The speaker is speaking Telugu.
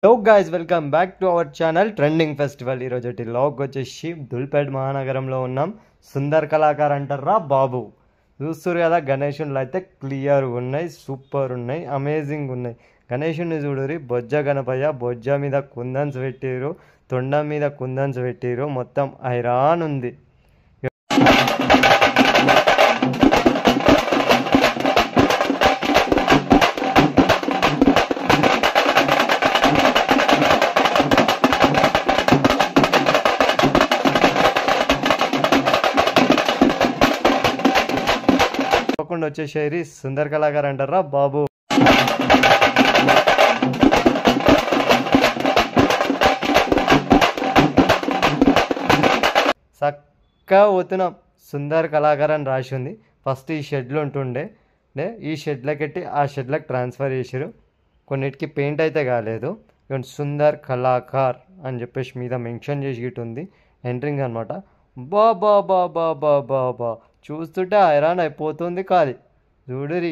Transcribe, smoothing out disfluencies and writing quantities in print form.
Hello guys, welcome back to our channel trending festival. ఈరోజు లాగ్ వచ్చేసి దుల్పేట్ మహానగరంలో ఉన్నాం. సుందర్ కళాకార్ అంటారా బాబు. చూస్తారు కదా, గణేషులు అయితే క్లియర్ ఉన్నాయి, సూపర్ ఉన్నాయి, అమేజింగ్ ఉన్నాయి. గణేషుని చూడరి, బొజ్జ గణపయ్య, బొజ్జ మీద కుందన్స్ పెట్టిరు, తొండం మీద కుందన్స్ పెట్టిరు, మొత్తం ఐరాన్ ఉంది. వచ్చేసేరి సుందర్ కళాకార్ అంటారా బాబు. చక్కగా పోతున్నాం. సుందర్ కళాకార్ అని రాసి ఉంది. ఫస్ట్ ఈ షెడ్లు ఉంటుండే, ఈ షెడ్లకెట్టి ఆ షెడ్లకు ట్రాన్స్ఫర్ చేసారు. కొన్నిటికి పెయింట్ అయితే కాలేదు. సుందర్ కళాకార్ అని చెప్పేసి మీద మెన్షన్ చేసి గిట్టు ఉంది. ఎంట్రింగ్ అనమాట. బాబా బాబా బాబా బా చూస్తుంటే ఐరాన్ అయిపోతుంది. కాదు చూడరి.